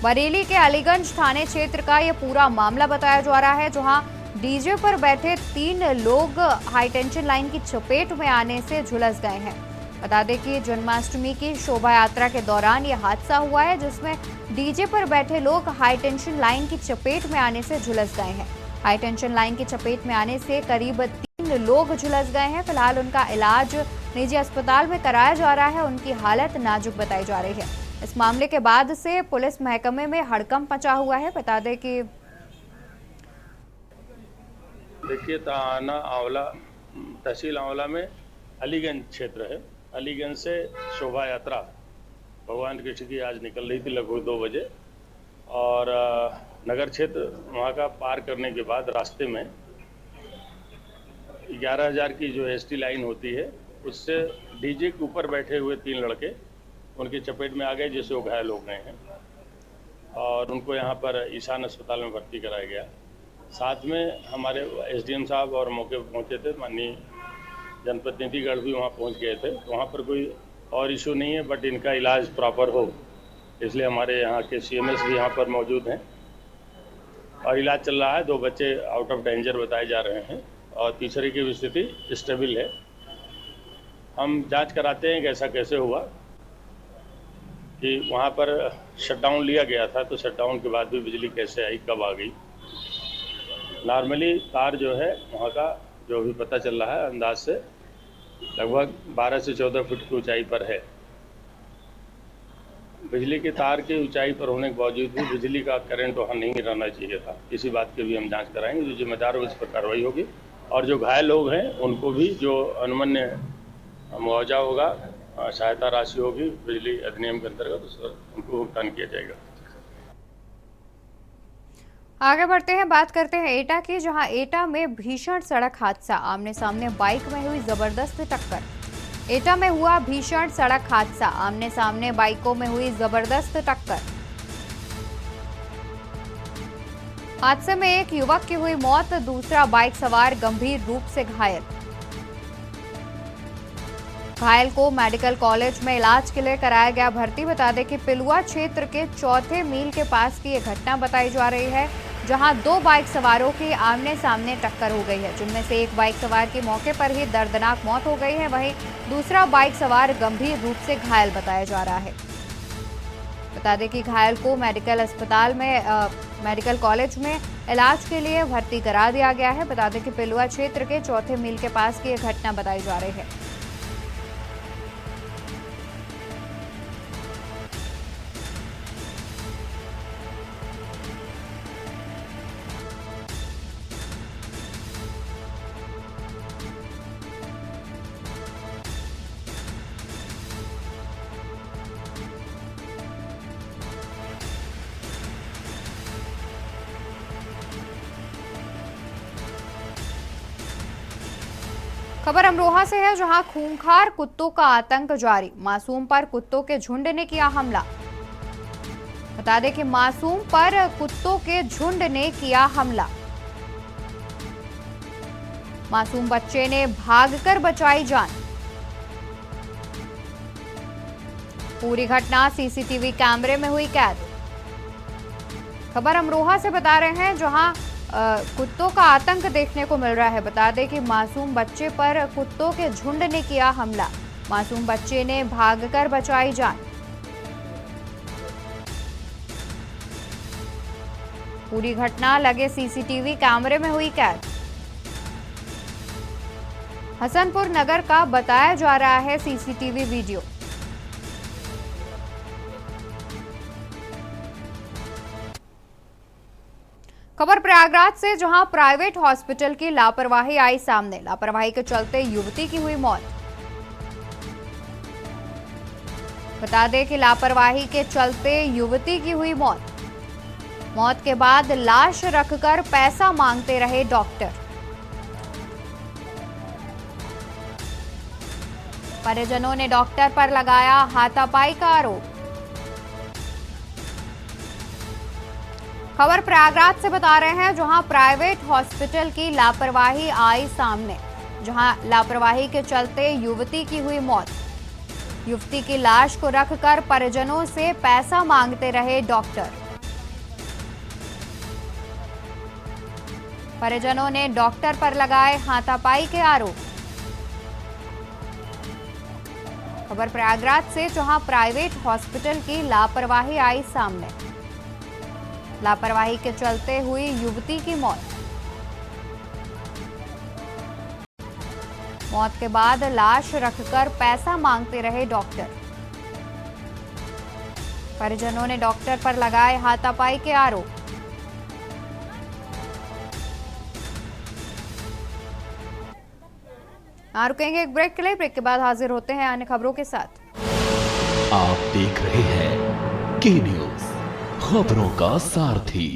बरेली के अलीगंज थाने क्षेत्र का यह पूरा मामला बताया जा रहा है, जहां डीजे पर बैठे 3 लोग हाईटेंशन लाइन की चपेट में आने से झुलस गए हैं। बता दें कि जन्माष्टमी की शोभा यात्रा के दौरान यह हादसा हुआ है, जिसमें डीजे पर बैठे लोग हाईटेंशन लाइन की चपेट में आने से झुलस गए हैं। हाईटेंशन लाइन की चपेट में आने से करीब 3 लोग झुलस गए हैं। फिलहाल उनका इलाज निजी अस्पताल में कराया जा रहा है। उनकी हालत नाजुक बताई जा रही है। इस मामले के बाद से पुलिस महकमे में हड़कंप मचा हुआ है। बता दें कि देखिए, थाना आंवला, तहसील आंवला में अलीगंज क्षेत्र है। अलीगंज से शोभा यात्रा भगवान कृष्ण की आज निकल रही थी लगभग 2 बजे, और नगर क्षेत्र वहाँ का पार करने के बाद रास्ते में 11,000 की जो एसटी लाइन होती है, उससे डीजे के ऊपर बैठे हुए 3 लड़के उनकी चपेट में आ गए, जिससे वो घायल हो गए हैं और उनको यहाँ पर ईशान अस्पताल में भर्ती कराया गया। साथ में हमारे एसडीएम साहब और मौके पर पहुँचे थे, माननीय जनप्रतिनिधिगण भी वहाँ पहुँच गए थे। तो वहाँ पर कोई और इशू नहीं है, बट इनका इलाज प्रॉपर हो, इसलिए हमारे यहाँ के सीएमएस भी यहाँ पर मौजूद हैं और इलाज चल रहा है। 2 बच्चे आउट ऑफ डेंजर बताए जा रहे हैं और तीसरे की भी स्थिति स्टेबल है। हम जांच कराते हैं कि ऐसा कैसे हुआ कि वहाँ पर शटडाउन लिया गया था, तो शटडाउन के बाद भी बिजली कैसे आई, कब आ गई। नॉर्मली तार जो है वहाँ का जो भी पता चल रहा है अंदाज से लगभग 12 से 14 फीट की ऊंचाई पर है। बिजली के तार की ऊंचाई पर होने के बावजूद भी बिजली का करंट वहाँ नहीं रहना चाहिए था। इसी बात की भी हम जांच कराएंगे। जो जिम्मेदार हो इस पर कार्रवाई होगी और जो घायल लोग हैं उनको भी जो अनुमन्य मुआवजा होगा, सहायता राशि होगी बिजली अधिनियम के अंतर्गत, उस पर उनको भुगतान किया जाएगा। आगे बढ़ते हैं, बात करते हैं एटा की, जहां एटा में भीषण सड़क हादसा। आमने सामने बाइक में हुई जबरदस्त टक्कर। एटा में हुआ भीषण सड़क हादसा। आमने सामने बाइकों में हुई जबरदस्त टक्कर। हादसे में एक युवक की हुई मौत, दूसरा बाइक सवार गंभीर रूप से घायल। घायल को मेडिकल कॉलेज में इलाज के लिए कराया गया भर्ती। बता दें कि पिलुआ क्षेत्र के चौथे मील के पास की यह घटना बताई जा रही है, जहां 2 बाइक सवारों की आमने सामने टक्कर हो गई है, जिनमें से एक बाइक सवार की मौके पर ही दर्दनाक मौत हो गई है, वहीं दूसरा बाइक सवार गंभीर रूप से घायल बताया जा रहा है। बता दें कि घायल को मेडिकल कॉलेज में इलाज के लिए भर्ती करा दिया गया है। बता दें कि पिलुआ क्षेत्र के चौथे मील के पास की यह घटना बताई जा रही है। खबर अमरोहा से है, जहां खूंखार कुत्तों का आतंक जारी। मासूम पर कुत्तों के झुंड ने किया हमला। बता दें कि मासूम पर कुत्तों के झुंड ने किया हमला। मासूम बच्चे ने भागकर बचाई जान। पूरी घटना सीसीटीवी कैमरे में हुई कैद। खबर अमरोहा से बता रहे हैं, जहां कुत्तों का आतंक देखने को मिल रहा है। बता दें कि मासूम बच्चे पर कुत्तों के झुंड ने किया हमला। मासूम बच्चे ने भागकर बचाई जान। पूरी घटना लगे सीसीटीवी कैमरे में हुई कैद। हसनपुर नगर का बताया जा रहा है सीसीटीवी वीडियो। खबर प्रयागराज से, जहां प्राइवेट हॉस्पिटल की लापरवाही आई सामने। लापरवाही के चलते युवती की हुई मौत। बता दें कि लापरवाही के चलते युवती की हुई मौत। मौत के बाद लाश रखकर पैसा मांगते रहे डॉक्टर। परिजनों ने डॉक्टर पर लगाया हाथापाई का आरोप। खबर प्रयागराज से बता रहे हैं, जहां प्राइवेट हॉस्पिटल की लापरवाही आई सामने, जहां लापरवाही के चलते युवती की हुई मौत। युवती की लाश को रखकर परिजनों से पैसा मांगते रहे डॉक्टर। परिजनों ने डॉक्टर पर लगाए हाथापाई के आरोप। खबर प्रयागराज से, जहां प्राइवेट हॉस्पिटल की लापरवाही आई सामने, लापरवाही के चलते हुई युवती की मौत। मौत के बाद लाश रखकर पैसा मांगते रहे डॉक्टर। परिजनों ने डॉक्टर पर लगाए हाथापाई के आरोप। रुकेंगे एक ब्रेक के लिए, ब्रेक के बाद हाजिर होते हैं अन्य खबरों के साथ। आप देख रहे हैं के न्यूज, खबरों का सारथी।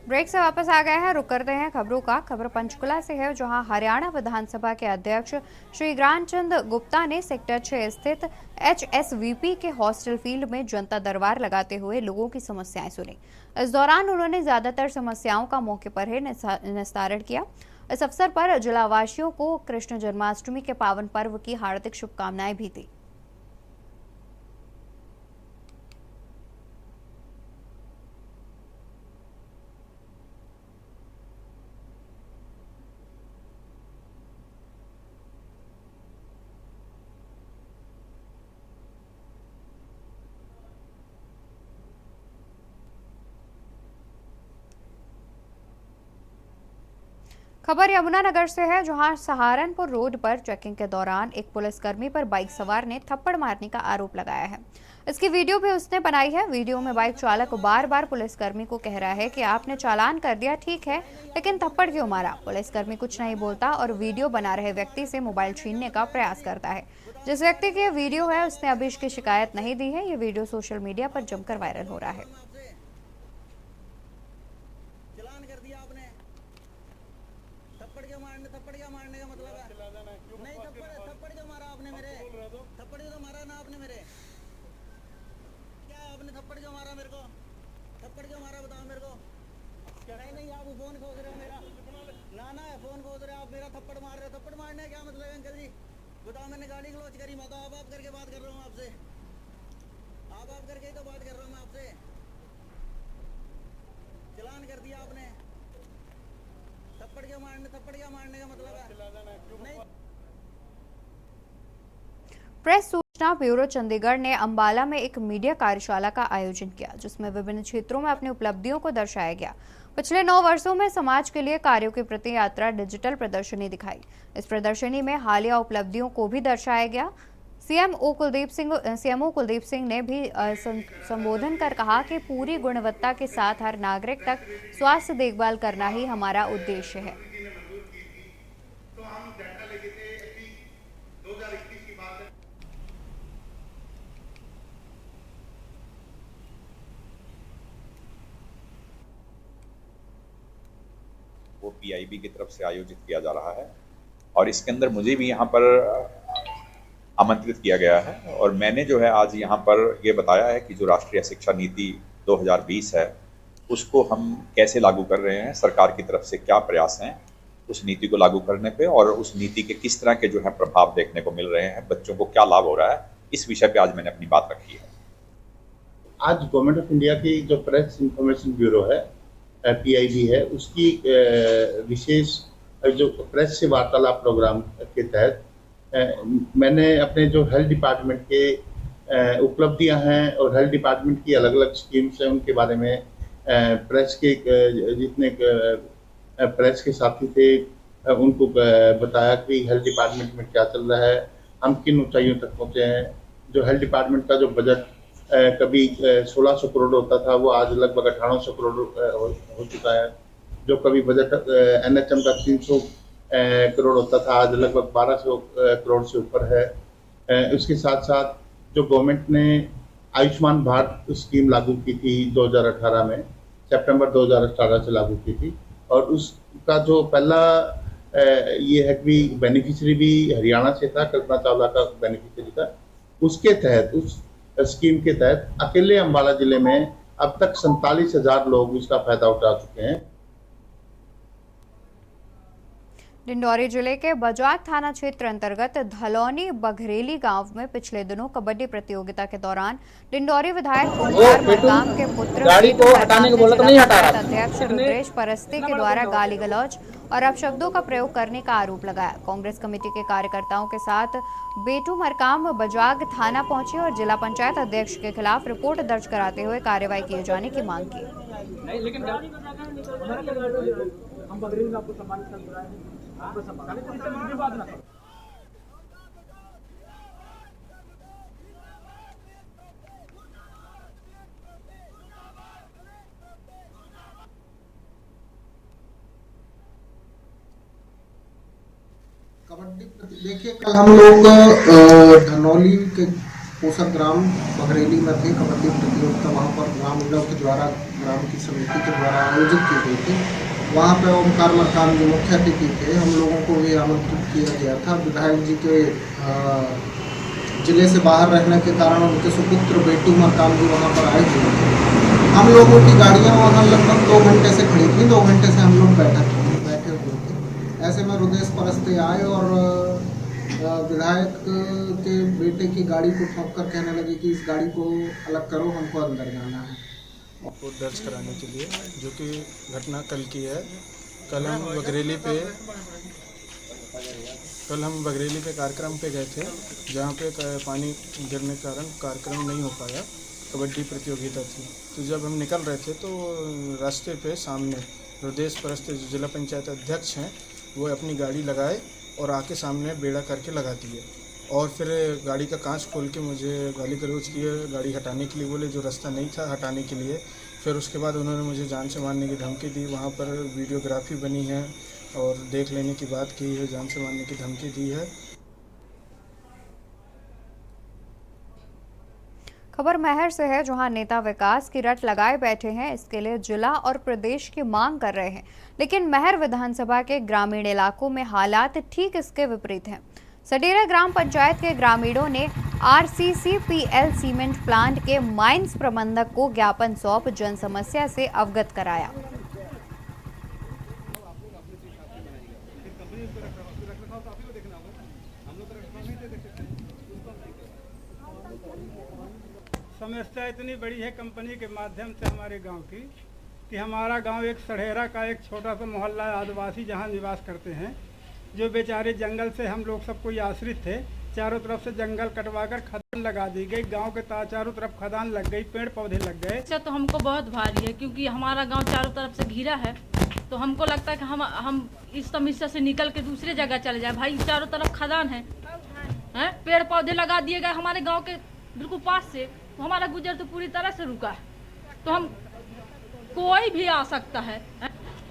ब्रेक से वापस आ गए हैं, रुक करते हैं खबरों का। खबर पंचकुला से है, जहां हरियाणा विधानसभा के अध्यक्ष श्री ज्ञानचंद गुप्ता ने सेक्टर 6 स्थित HSVP के हॉस्टल फील्ड में जनता दरबार लगाते हुए लोगों की समस्याएं सुनी। इस दौरान उन्होंने ज्यादातर समस्याओं का मौके पर ही निस्तारण किया। इस अवसर पर जिलावासियों को कृष्ण जन्माष्टमी के पावन पर्व की हार्दिक शुभकामनाएं भी दी। खबर यमुनानगर से है, जहां सहारनपुर रोड पर चेकिंग के दौरान एक पुलिसकर्मी पर बाइक सवार ने थप्पड़ मारने का आरोप लगाया है। इसकी वीडियो भी उसने बनाई है। वीडियो में बाइक चालक बार बार पुलिसकर्मी को कह रहा है कि आपने चालान कर दिया, ठीक है, लेकिन थप्पड़ क्यों मारा। पुलिसकर्मी कुछ नहीं बोलता और वीडियो बना रहे व्यक्ति से मोबाइल छीनने का प्रयास करता है। जिस व्यक्ति की यह वीडियो है, उसने अभी इसकी शिकायत नहीं दी है। ये वीडियो सोशल मीडिया पर जमकर वायरल हो रहा है। थप्पड़ क्या मारने का मतलब है? नहीं, थप्पड़ क्यों मारा आपने मेरे? थप्पड़ तो मारा ना आपने मेरे। क्या आपने थप्पड़ क्यों मारा मेरे को? थप्पड़ क्यों मारा बताओ मेरे को। नहीं आप फोन खोज रहे हो मेरा। ना फोन खोज रहे हो आप, मेरा थप्पड़ मार रहे हो। थप्पड़ मारने का क्या मतलब है अंकल जी? बताओ, मैंने गाड़ी क्लोज करी, मैं तो आप करके बात कर रहा हूँ आपसे। आप करके ही तो बात कर रहा हूँ मैं आपसे। चलान कर दिया आपने। थप्पड़ क्या मारने का मतलब है? नहीं। प्रेस सूचना ब्यूरो चंडीगढ़ ने अंबाला में एक मीडिया कार्यशाला का आयोजन किया, जिसमें विभिन्न क्षेत्रों में अपनी उपलब्धियों को दर्शाया गया। पिछले 9 वर्षों में समाज के लिए कार्यों की प्रति यात्रा डिजिटल प्रदर्शनी दिखाई। इस प्रदर्शनी में हालिया उपलब्धियों को भी दर्शाया गया। सीएमओ कुलदीप सिंह ने भी संबोधन कर कहा कि पूरी गुणवत्ता के साथ हर नागरिक तक स्वास्थ्य देखभाल करना ही हमारा उद्देश्य है। वो PIB की तरफ से आयोजित किया जा रहा है और इसके अंदर मुझे भी यहाँ पर आमंत्रित किया गया है और मैंने जो है आज यहाँ पर ये बताया है कि जो राष्ट्रीय शिक्षा नीति 2020 है उसको हम कैसे लागू कर रहे हैं, सरकार की तरफ से क्या प्रयास हैं उस नीति को लागू करने पे और उस नीति के किस तरह के जो है प्रभाव देखने को मिल रहे हैं, बच्चों को क्या लाभ हो रहा है, इस विषय पे आज मैंने अपनी बात रखी है। आज गवर्नमेंट ऑफ इंडिया की जो प्रेस इंफॉर्मेशन ब्यूरो है PIB है, उसकी विशेष जो प्रेस से वार्तालाप प्रोग्राम के तहत मैंने अपने जो हेल्थ डिपार्टमेंट के उपलब्धियां हैं और हेल्थ डिपार्टमेंट की अलग अलग स्कीम्स हैं उनके बारे में प्रेस के जितने प्रेस के साथी थे उनको बताया कि हेल्थ डिपार्टमेंट में क्या चल रहा है, हम किन ऊंचाइयों तक पहुंचे हैं। जो हेल्थ डिपार्टमेंट का जो बजट कभी 1600 करोड़ होता था वो आज लगभग 1800 करोड़ हो चुका है। जो कभी बजट NHM का 300 करोड़ होता था आज लगभग 1200 करोड़ से ऊपर है। उसके साथ साथ जो गवर्नमेंट ने आयुष्मान भारत स्कीम लागू की थी 2018 में, सितंबर 2018 से लागू की थी और उसका जो पहला ये है कि बेनिफिशियरी भी हरियाणा से था, कल्पना चावला का बेनिफिशियरी था। उसके तहत, उस स्कीम के तहत अकेले अम्बाला जिले में अब तक 47,000 लोग इसका फायदा उठा चुके हैं। डिंडौरी जिले के बजाग थाना क्षेत्र अंतर्गत धलौनी बघरेली गांव में पिछले दिनों कबड्डी प्रतियोगिता के दौरान डिंडौरी विधायक ओमकार मरकाम के पुत्र गाड़ी को हटाने को बोला तो नहीं हटा रहा। अध्यक्ष रुद्रेश परस्ते के द्वारा गाली गलौज और अपशब्दों का प्रयोग करने का आरोप लगाया। कांग्रेस कमेटी के कार्यकर्ताओं के साथ बेटू मरकाम बजाग थाना पहुंचे और जिला पंचायत अध्यक्ष के खिलाफ रिपोर्ट दर्ज कराते हुए कार्रवाई किए जाने की मांग की। कबड्डी देखिए, कल हम लोग धनौली के पोषक ग्राम बघरेली में थे। कबड्डी प्रतियोगिता वहाँ पर ग्रामीणों के द्वारा, ग्राम की समिति के द्वारा आयोजित की गई थी। वहाँ पे ओमकार मरकाम जो मुख्य अतिथि थे, हम लोगों को भी आमंत्रित किया गया था। विधायक जी के जिले से बाहर रहने के कारण उनके सुपुत्र बेटू मरकाम जी वहाँ पर आए थे। हम लोगों की गाड़ियाँ वहाँ लगभग 2 घंटे से खड़ी थी। 2 घंटे से हम लोग बैठे हुए थे। ऐसे में रुद्रेश परस्ते आए और विधायक के बेटे की गाड़ी को ठोक कर कहने लगे कि इस गाड़ी को अलग करो, हमको अंदर जाना है। रिपोर्ट दर्ज कराने के लिए, जो कि घटना कल की है। कल हम बघरेली पे कार्यक्रम पे गए थे, जहाँ पे पानी गिरने के कारण कार्यक्रम नहीं हो पाया। कबड्डी प्रतियोगिता थी। तो जब हम निकल रहे थे तो रास्ते पे सामने रुद्रेश परस्ते जो जिला पंचायत अध्यक्ष हैं, वो अपनी गाड़ी लगाए और आके सामने बेड़ा करके लगा दिए और फिर गाड़ी का कांच खोल के मुझे गाली गलौज किए, गाड़ी हटाने के लिए बोले, जो रास्ता नहीं था हटाने के लिए। फिर उसके बाद उन्होंने मुझे जान से मारने की धमकी दी। वहाँ पर वीडियोग्राफी बनी है और देख लेने की बात की है, जान से मारने की धमकी दी है। खबर महर से है, जहां नेता विकास की रट लगाए बैठे हैं। इसके लिए जिला और प्रदेश की मांग कर रहे हैं, लेकिन महर विधानसभा के ग्रामीण इलाकों में हालात ठीक इसके विपरीत हैं। सडेरा ग्राम पंचायत के ग्रामीणों ने RCCPL सीमेंट प्लांट के माइंस प्रबंधक को ज्ञापन सौंप जन समस्या से अवगत कराया। समस्या इतनी बड़ी है कंपनी के माध्यम से हमारे गांव की, कि हमारा गांव एक सड़ेरा का एक छोटा सा मोहल्ला आदिवासी जहां निवास करते हैं, जो बेचारे जंगल से हम लोग सब कोई आश्रित थे। चारों तरफ से जंगल कटवाकर खदान लगा दी गई। गांव के चारों तरफ खदान लग गई, पेड़ पौधे लग गए। इससे तो हमको बहुत भारी है, क्योंकि हमारा गांव चारों तरफ से घिरा है। तो हमको लगता है कि हम इस समस्या से निकल के दूसरे जगह चले जाए। भाई चारों तरफ खदान है, पेड़ पौधे लगा दिए गए हमारे गाँव के बिल्कुल पास से। तो हमारा गुजर तो पूरी तरह से रुका है। तो हम कोई भी आ सकता है।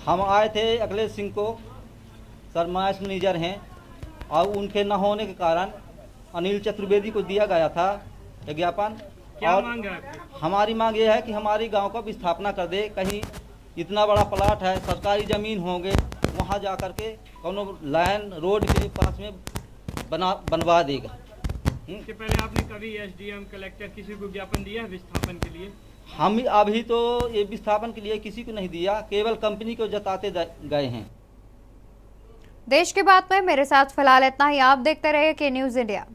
हम आए थे अखिलेश सिंह को, सरमाइश मैनेजर हैं, और उनके न होने के कारण अनिल चतुर्वेदी को दिया गया था ज्ञापन। क्या मांग है? हमारी मांग ये है कि हमारी गांव का विस्थापना कर दे। कहीं इतना बड़ा प्लाट है, सरकारी ज़मीन होंगे, वहाँ जा कर के कोनो लाइन रोड के पास में बनवा देगा। इसके पहले आपने कभी SDM कलेक्टर किसी को ज्ञापन दिया है विस्थापन के लिए? हम अभी तो ये विस्थापन के लिए किसी को नहीं दिया, केवल कंपनी को जताते गए हैं। देश की बात में मेरे साथ फिलहाल इतना ही। आप देखते रहिए के न्यूज़ इंडिया।